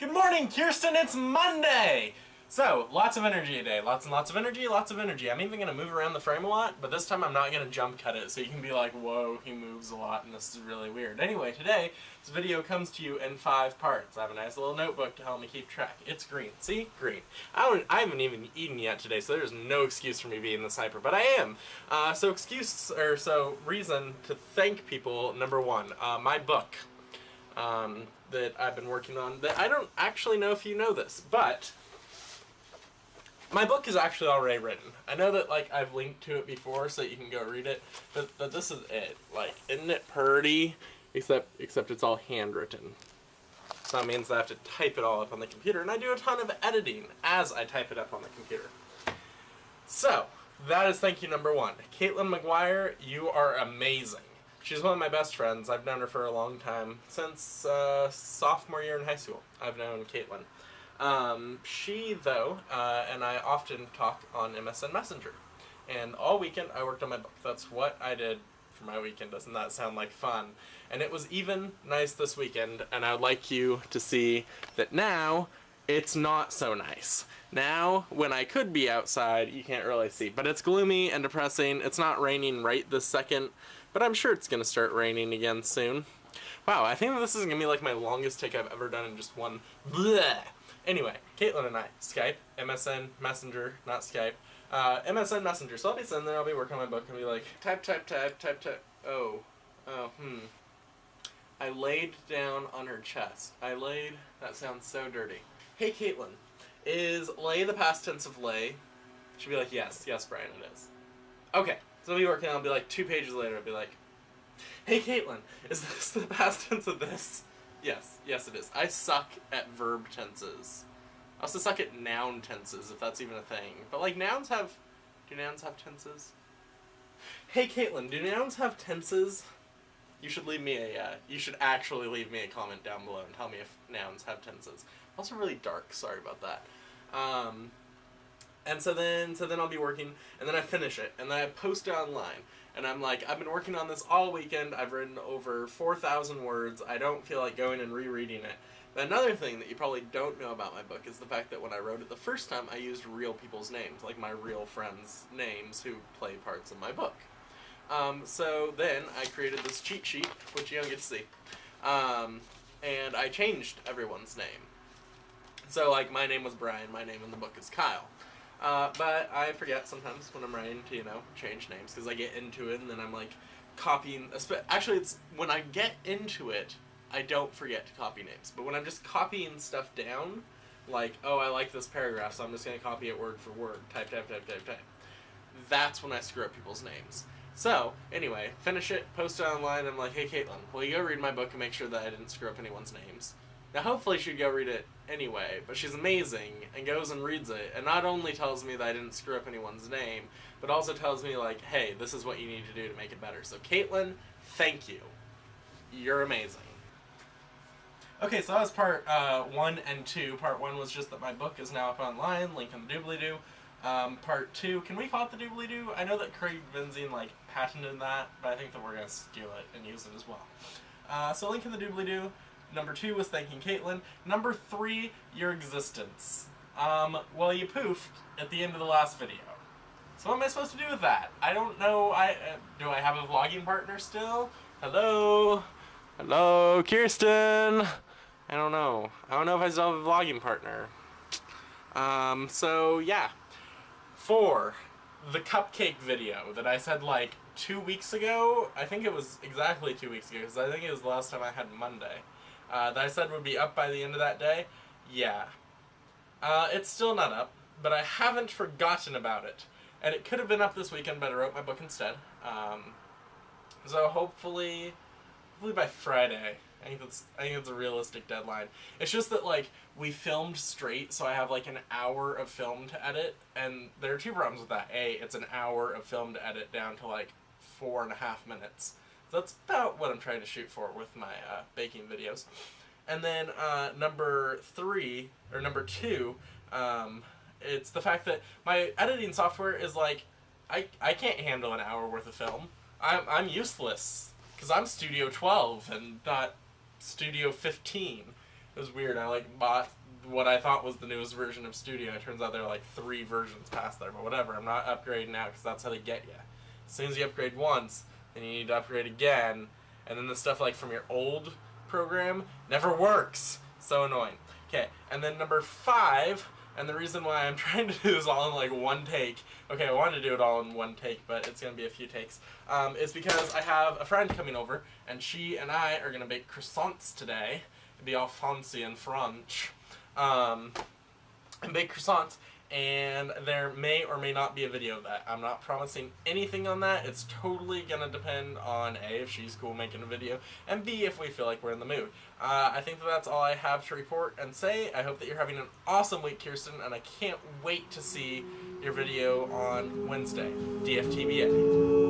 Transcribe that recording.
Good morning, Kiesten, it's Monday! So, lots of energy today. Lots and lots of energy, lots of energy. I'm even going to move around the frame a lot, but this time I'm not going to jump cut it, so you can be like, whoa, he moves a lot and this is really weird. Anyway, today, this video comes to you in 5 parts. I have a nice little notebook to help me keep track. It's green. See? Green. I haven't even eaten yet today, so there's no excuse for me being this hyper, but I am. So reason to thank people, number 1, my book. That I've been working on, that I don't actually know if you know this, but my book is actually already written. I know that, like, I've linked to it before so that you can go read it, but this is it. Like, isn't it pretty? Except it's all handwritten. So that means I have to type it all up on the computer, and I do a ton of editing as I type it up on the computer. So, that is thank you number 1. Katelynn McGuire, you are amazing. She's one of my best friends. I've known her for a long time. Since sophomore year in high school, I've known Katelynn. She, though, and I often talk on MSN Messenger. And all weekend I worked on my book. That's what I did for my weekend. Doesn't that sound like fun? And it was even nice this weekend, and I would like you to see that now it's not so nice. Now, when I could be outside, you can't really see. But it's gloomy and depressing. It's not raining right this second, but I'm sure it's going to start raining again soon. Wow, I think this is going to be like my longest take I've ever done in just one bleh. Anyway, Katelynn and I, Skype, MSN Messenger, not Skype, MSN Messenger. So I'll be sitting there, I'll be working on my book, and be like, type. I laid down on her chest. That sounds so dirty. Hey, Katelynn, is lay the past tense of lay? She'll be like, yes, Brian, it is. Okay. So I'll be working, I'll be like 2 pages later, I'll be like, hey Katelynn, is this the past tense of this? Yes it is. I suck at verb tenses. I also suck at noun tenses, if that's even a thing. But like do nouns have tenses? Hey Katelynn, do nouns have tenses? You should you should actually leave me a comment down below and tell me if nouns have tenses. Also really dark, sorry about that. And so then I'll be working, and then I finish it, and then I post it online. And I'm like, I've been working on this all weekend, I've written over 4,000 words, I don't feel like going and rereading it. But another thing that you probably don't know about my book is the fact that when I wrote it the first time, I used real people's names, like my real friends' names who play parts in my book. So then I created this cheat sheet, which you don't get to see, and I changed everyone's name. So like my name was Brian, my name in the book is Kyle. But I forget sometimes when I'm writing to, change names, because I get into it and then I'm like copying. Actually, it's when I get into it, I don't forget to copy names. But when I'm just copying stuff down, like, oh, I like this paragraph, so I'm just going to copy it word for word, type. That's when I screw up people's names. So, anyway, finish it, post it online, I'm like, hey Katelynn, will you go read my book and make sure that I didn't screw up anyone's names? Now, hopefully she'd go read it anyway, but she's amazing and goes and reads it, and not only tells me that I didn't screw up anyone's name, but also tells me, like, hey, this is what you need to do to make it better. So, Katelynn, thank you. You're amazing. Okay, so that was part 1 and 2. Part 1 was just that my book is now up online, link in the doobly-doo. Part 2, can we call it the doobly-doo? I know that Craig Benzine, patented that, but I think that we're going to steal it and use it as well. So link in the doobly-doo. Number 2 was thanking Katelynn. Number 3, your existence. Well, you poofed at the end of the last video. So what am I supposed to do with that? I don't know. Do I have a vlogging partner still? Hello, Kiesten. I don't know if I still have a vlogging partner. So yeah. For the cupcake video that I said 2 weeks ago, I think it was exactly 2 weeks ago, because I think it was the last time I had Monday. That I said would be up by the end of that day, yeah. It's still not up, but I haven't forgotten about it. And it could have been up this weekend, but I wrote my book instead. So hopefully by Friday. I think it's a realistic deadline. It's just that, we filmed straight, so I have, an hour of film to edit, and there are 2 problems with that. A, it's an hour of film to edit down to, 4.5 minutes. So that's about what I'm trying to shoot for with my baking videos. And then number 2, it's the fact that my editing software is I can't handle an hour worth of film. I'm useless because I'm Studio 12 and not Studio 15. It was weird. I like bought what I thought was the newest version of Studio. It turns out there are like 3 versions past there, but whatever. I'm not upgrading now because that's how they get you. As soon as you upgrade once, then you need to upgrade again, and then the stuff like from your old program never works. So annoying. Okay, and then number 5, and the reason why I'm trying to do this all in like one take, okay, I wanted to do it all in one take, but it's going to be a few takes, is because I have a friend coming over, and she and I are going to bake croissants today, to be all fancy and French, and bake croissants, and there may or may not be a video of that. I'm not promising anything on that. It's totally going to depend on A, if she's cool making a video, and B, if we feel like we're in the mood. I think that's all I have to report and say. I hope that you're having an awesome week, Kiesten, and I can't wait to see your video on Wednesday. DFTBA.